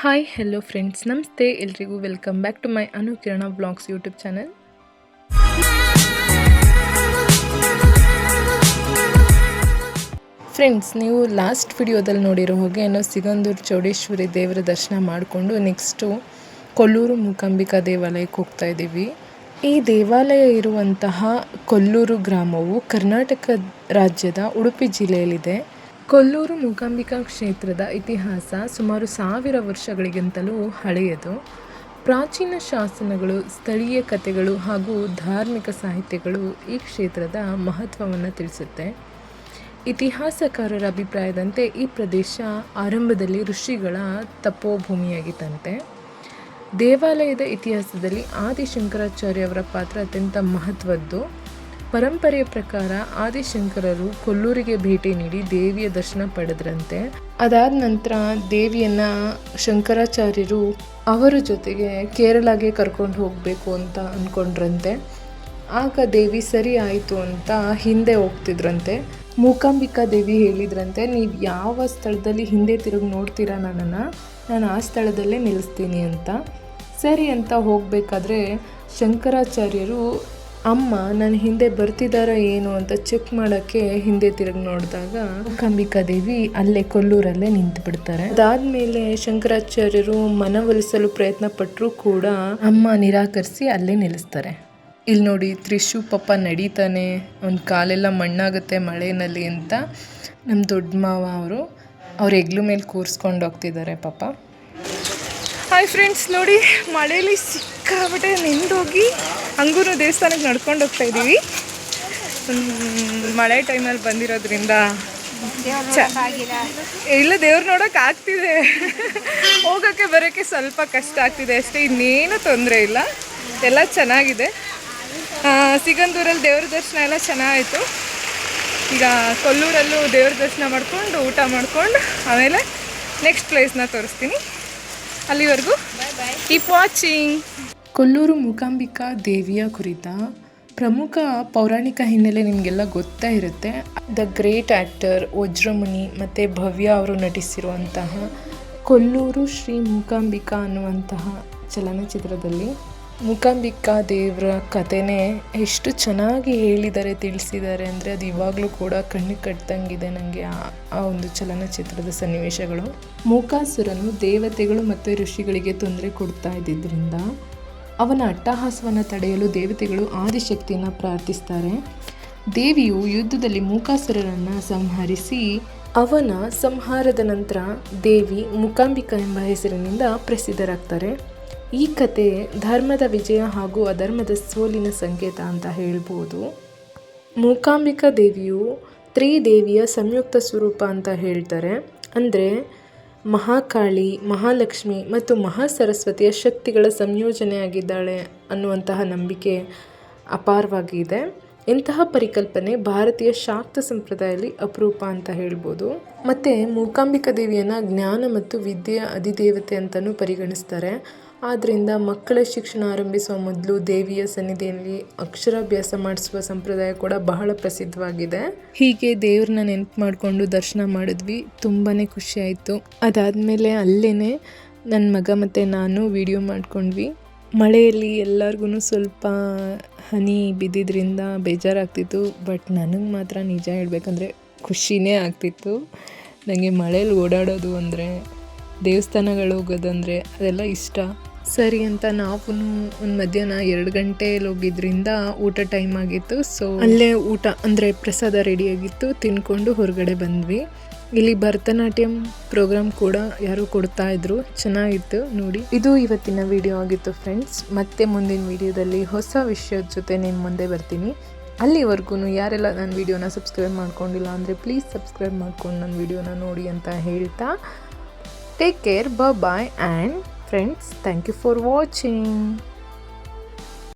Hi hello friends, ನಮಸ್ತೆ ಎಲ್ರಿಗೂ. Welcome back to my Anukirana vlogs YouTube channel. Friends, ನೀವು last ವಿಡಿಯೋದಲ್ಲಿ ನೋಡಿರೋ ಹಾಗೆ ನಾವು ಸಿಗಂದೂರು ಚೌಡೇಶ್ವರಿ ದೇವರ ದರ್ಶನ ಮಾಡಿಕೊಂಡು ನೆಕ್ಸ್ಟು ಕೊಲ್ಲೂರು ಮೂಕಾಂಬಿಕಾ ದೇವಾಲಯಕ್ಕೆ ಹೋಗ್ತಾ ಇದ್ದೀವಿ. ಈ ದೇವಾಲಯ ಇರುವಂತಹ ಕೊಲ್ಲೂರು ಗ್ರಾಮವು ಕರ್ನಾಟಕ ರಾಜ್ಯದ ಉಡುಪಿ ಜಿಲ್ಲೆಯಲ್ಲಿದೆ. ಕೊಲ್ಲೂರು ಮೂಕಾಂಬಿಕಾ ಕ್ಷೇತ್ರದ ಇತಿಹಾಸ ಸುಮಾರು 1000 ವರ್ಷಗಳಿಗಿಂತಲೂ ಹಳೆಯದು. ಪ್ರಾಚೀನ ಶಾಸನಗಳು, ಸ್ಥಳೀಯ ಕಥೆಗಳು ಹಾಗೂ ಧಾರ್ಮಿಕ ಸಾಹಿತ್ಯಗಳು ಈ ಕ್ಷೇತ್ರದ ಮಹತ್ವವನ್ನು ತಿಳಿಸುತ್ತೆ. ಇತಿಹಾಸಕಾರರ ಅಭಿಪ್ರಾಯದಂತೆ ಈ ಪ್ರದೇಶ ಆರಂಭದಲ್ಲಿ ಋಷಿಗಳ ತಪೋಭೂಮಿಯಾಗಿತ್ತಂತೆ. ದೇವಾಲಯದ ಇತಿಹಾಸದಲ್ಲಿ ಆದಿಶಂಕರಾಚಾರ್ಯವರ ಪಾತ್ರ ಅತ್ಯಂತ ಮಹತ್ವದ್ದು. ಪರಂಪರೆಯ ಪ್ರಕಾರ ಆದಿಶಂಕರರು ಕೊಲ್ಲೂರಿಗೆ ಭೇಟಿ ನೀಡಿ ದೇವಿಯ ದರ್ಶನ ಪಡೆದ್ರಂತೆ. ಅದಾದ ನಂತರ ದೇವಿಯನ್ನು ಶಂಕರಾಚಾರ್ಯರು ಅವರ ಜೊತೆಗೆ ಕೇರಳಗೆ ಕರ್ಕೊಂಡು ಹೋಗಬೇಕು ಅಂತ ಅಂದ್ಕೊಂಡ್ರಂತೆ. ಆಗ ದೇವಿ ಸರಿ ಆಯಿತು ಅಂತ ಹಿಂದೆ ಹೋಗ್ತಿದ್ರಂತೆ. ಮೂಕಾಂಬಿಕಾ ದೇವಿ ಹೇಳಿದ್ರಂತೆ, ನೀವು ಯಾವ ಸ್ಥಳದಲ್ಲಿ ಹಿಂದೆ ತಿರುಗಿ ನೋಡ್ತೀರಾ ನಾನು ಆ ಸ್ಥಳದಲ್ಲೇ ನಿಲ್ಲಿಸ್ತೀನಿ ಅಂತ. ಸರಿ ಅಂತ ಹೋಗಬೇಕಾದ್ರೆ ಶಂಕರಾಚಾರ್ಯರು ಅಮ್ಮ ನನ್ನ ಹಿಂದೆ ಬರ್ತಿದ್ದಾರಾ ಏನು ಅಂತ ಚೆಕ್ ಮಾಡೋಕ್ಕೆ ಹಿಂದೆ ತಿರುಗಿ ನೋಡಿದಾಗ ಮೂಕಾಂಬಿಕಾ ದೇವಿ ಅಲ್ಲೇ ಕೊಲ್ಲೂರಲ್ಲೇ ನಿಂತು ಬಿಡ್ತಾರೆ. ಅದಾದಮೇಲೆ ಶಂಕರಾಚಾರ್ಯರು ಮನವೊಲಿಸಲು ಪ್ರಯತ್ನ ಪಟ್ಟರೂ ಕೂಡ ಅಮ್ಮ ನಿರಾಕರಿಸಿ ಅಲ್ಲೇ ನಿಲ್ಲಿಸ್ತಾರೆ. ಇಲ್ಲಿ ನೋಡಿ, ತ್ರಿಶು ಪಾಪ ನಡೀತಾನೆ, ಅವ್ನ ಕಾಲೆಲ್ಲ ಮಣ್ಣಾಗುತ್ತೆ ಮಳೆಯಲ್ಲಿ ಅಂತ ನಮ್ಮ ದೊಡ್ಡ ಮಾವ ಅವ್ರ ಹೆಗ್ಲು ಮೇಲೆ ಕೂರಿಸ್ಕೊಂಡು ಹೋಗ್ತಿದ್ದಾರೆ ಪಾಪ. ಹಾಯ್ ಫ್ರೆಂಡ್ಸ್, ನೋಡಿ ಮಳೆಯಲ್ಲಿ ಸಿಕ್ಕಾಬಿಟ್ಟೆ ನೆಂದೋಗಿ ಹಂಗೂ ದೇವಸ್ಥಾನಕ್ಕೆ ನಡ್ಕೊಂಡು ಹೋಗ್ತಾ ಇದ್ದೀವಿ. ಮಳೆ ಟೈಮಲ್ಲಿ ಬಂದಿರೋದ್ರಿಂದ ಇಲ್ಲ, ದೇವ್ರು ನೋಡೋಕೆ ಆಗ್ತಿದೆ, ಹೋಗೋಕ್ಕೆ ಬರೋಕ್ಕೆ ಸ್ವಲ್ಪ ಕಷ್ಟ ಆಗ್ತಿದೆ ಅಷ್ಟೇ, ಇನ್ನೇನು ತೊಂದರೆ ಇಲ್ಲ, ಎಲ್ಲ ಚೆನ್ನಾಗಿದೆ. ಸಿಗಂದೂರಲ್ಲಿ ದೇವ್ರ ದರ್ಶನ ಎಲ್ಲ ಚೆನ್ನಾಗಿತ್ತು. ಈಗ ಕೊಲ್ಲೂರಲ್ಲೂ ದೇವ್ರ ದರ್ಶನ ಮಾಡ್ಕೊಂಡು ಊಟ ಮಾಡ್ಕೊಂಡು ಆಮೇಲೆ ನೆಕ್ಸ್ಟ್ ಪ್ಲೇಸ್ನ ತೋರಿಸ್ತೀನಿ. ಅಲ್ಲಿವರೆಗೂ ಕೀಪ್ ವಾಚಿಂಗ್. ಕೊಲ್ಲೂರು ಮೂಕಾಂಬಿಕಾ ದೇವಿಯ ಕುರಿತ ಪ್ರಮುಖ ಪೌರಾಣಿಕ ಹಿನ್ನೆಲೆ ನಿಮಗೆಲ್ಲ ಗೊತ್ತೇ ಇರುತ್ತೆ. ದ ಗ್ರೇಟ್ ಆ್ಯಕ್ಟರ್ ವಜ್ರಮುನಿ ಮತ್ತು ಭವ್ಯ ಅವರು ನಟಿಸಿರುವಂತಹ ಕೊಲ್ಲೂರು ಶ್ರೀ ಮೂಕಾಂಬಿಕಾ ಅನ್ನುವಂತಹ ಚಲನಚಿತ್ರದಲ್ಲಿ ಮೂಕಾಂಬಿಕಾ ದೇವರ ಕಥೆನೇ ಎಷ್ಟು ಚೆನ್ನಾಗಿ ಹೇಳಿದ್ದಾರೆ, ತಿಳಿಸಿದ್ದಾರೆ ಅಂದರೆ ಅದು ಇವಾಗಲೂ ಕೂಡ ಕಣ್ಣಿಗೆ ಕಟ್ಟಂಗಿದೆ ನನಗೆ ಆ ಒಂದು ಚಲನಚಿತ್ರದ ಸನ್ನಿವೇಶಗಳು. ಮೂಕಾಸುರನು ದೇವತೆಗಳು ಮತ್ತು ಋಷಿಗಳಿಗೆ ತೊಂದರೆ ಕೊಡ್ತಾ ಇದ್ದಿದ್ದರಿಂದ ಅವನ ಅಟ್ಟಹಾಸವನ್ನು ತಡೆಯಲು ದೇವತೆಗಳು ಆದಿಶಕ್ತಿಯನ್ನು ಪ್ರಾರ್ಥಿಸ್ತಾರೆ. ದೇವಿಯು ಯುದ್ಧದಲ್ಲಿ ಮೂಕಾಸುರನನ್ನು ಸಂಹರಿಸಿ ಅವನ ಸಂಹಾರದ ನಂತರ ದೇವಿ ಮೂಕಾಂಬಿಕಾ ಎಂಬ ಹೆಸರಿನಿಂದ ಪ್ರಸಿದ್ಧರಾಗ್ತಾರೆ. ಈ ಕತೆ ಧರ್ಮದ ವಿಜಯ ಹಾಗೂ ಅಧರ್ಮದ ಸೋಲಿನ ಸಂಕೇತ ಅಂತ ಹೇಳ್ಬೋದು. ಮೂಕಾಂಬಿಕಾ ದೇವಿಯು ತ್ರಿದೇವಿಯ ಸಂಯುಕ್ತ ಸ್ವರೂಪ ಅಂತ ಹೇಳ್ತಾರೆ. ಅಂದರೆ ಮಹಾಕಾಳಿ, ಮಹಾಲಕ್ಷ್ಮಿ ಮತ್ತು ಮಹಾಸರಸ್ವತಿಯ ಶಕ್ತಿಗಳ ಸಂಯೋಜನೆಯಾಗಿದ್ದಾಳೆ ಅನ್ನುವಂತಹ ನಂಬಿಕೆ ಅಪಾರವಾಗಿದೆ. ಇಂತಹ ಪರಿಕಲ್ಪನೆ ಭಾರತೀಯ ಶಾಕ್ತ ಸಂಪ್ರದಾಯದಲ್ಲಿ ಅಪರೂಪ ಅಂತ ಹೇಳ್ಬೋದು. ಮತ್ತು ಮೂಕಾಂಬಿಕಾ ದೇವಿಯನ್ನು ಜ್ಞಾನ ಮತ್ತು ವಿದ್ಯೆಯ ಅಧಿದೇವತೆ ಅಂತಲೂ ಪರಿಗಣಿಸ್ತಾರೆ. ಆದ್ದರಿಂದ ಮಕ್ಕಳ ಶಿಕ್ಷಣ ಆರಂಭಿಸುವ ಮೊದಲು ದೇವಿಯ ಸನ್ನಿಧಿಯಲ್ಲಿ ಅಕ್ಷರಾಭ್ಯಾಸ ಮಾಡಿಸುವ ಸಂಪ್ರದಾಯ ಕೂಡ ಬಹಳ ಪ್ರಸಿದ್ಧವಾಗಿದೆ. ಹೀಗೆ ದೇವ್ರನ್ನ ನೆನಪು ಮಾಡಿಕೊಂಡು ದರ್ಶನ ಮಾಡಿದ್ವಿ, ತುಂಬಾ ಖುಷಿ ಆಯಿತು. ಅದಾದಮೇಲೆ ಅಲ್ಲೇ ನನ್ನ ಮಗ ಮತ್ತು ನಾನು ವಿಡಿಯೋ ಮಾಡ್ಕೊಂಡ್ವಿ. ಮಳೆಯಲ್ಲಿ ಎಲ್ಲರಿಗೂ ಸ್ವಲ್ಪ ಹನಿ ಬಿದ್ದಿದ್ದರಿಂದ ಬೇಜಾರಾಗ್ತಿತ್ತು. ಬಟ್ ನನಗೆ ಮಾತ್ರ ನಿಜ ಹೇಳ್ಬೇಕಂದ್ರೆ ಖುಷಿನೇ ಆಗ್ತಿತ್ತು. ನನಗೆ ಮಳೇಲಿ ಓಡಾಡೋದು ಅಂದರೆ, ದೇವಸ್ಥಾನಗಳು ಹೋಗೋದಂದರೆ ಅದೆಲ್ಲ ಇಷ್ಟ. ಸರಿ ಅಂತ ನಾವು ಒಂದು ಮಧ್ಯಾಹ್ನ 2 ಗಂಟೆಯಲ್ಲಿ ಹೋಗಿದ್ರಿಂದ ಊಟ ಟೈಮ್ ಆಗಿತ್ತು. ಸೊ ಅಲ್ಲೇ ಊಟ ಅಂದರೆ ಪ್ರಸಾದ ರೆಡಿಯಾಗಿತ್ತು, ತಿನ್ಕೊಂಡು ಹೊರಗಡೆ ಬಂದ್ವಿ. ಇಲ್ಲಿ ಭರತನಾಟ್ಯಂ ಪ್ರೋಗ್ರಾಮ್ ಕೂಡ ಯಾರು ಕೊಡ್ತಾ ಇದ್ರು, ಚೆನ್ನಾಗಿತ್ತು ನೋಡಿ. ಇದು ಇವತ್ತಿನ ವಿಡಿಯೋ ಆಗಿತ್ತು ಫ್ರೆಂಡ್ಸ್. ಮತ್ತೆ ಮುಂದಿನ ವಿಡಿಯೋದಲ್ಲಿ ಹೊಸ ವಿಷಯದ ಜೊತೆ ನಿಮ್ಮ ಮುಂದೆ ಬರ್ತೀನಿ. ಅಲ್ಲಿವರೆಗೂ ಯಾರೆಲ್ಲ ನನ್ನ ವಿಡಿಯೋನ ಸಬ್ಸ್ಕ್ರೈಬ್ ಮಾಡ್ಕೊಂಡಿಲ್ಲ ಅಂದರೆ ಪ್ಲೀಸ್ ಸಬ್ಸ್ಕ್ರೈಬ್ ಮಾಡ್ಕೊಂಡು ನನ್ನ ವಿಡಿಯೋನ ನೋಡಿ ಅಂತ ಹೇಳ್ತಾ take care, bye and friends, thank you for watching.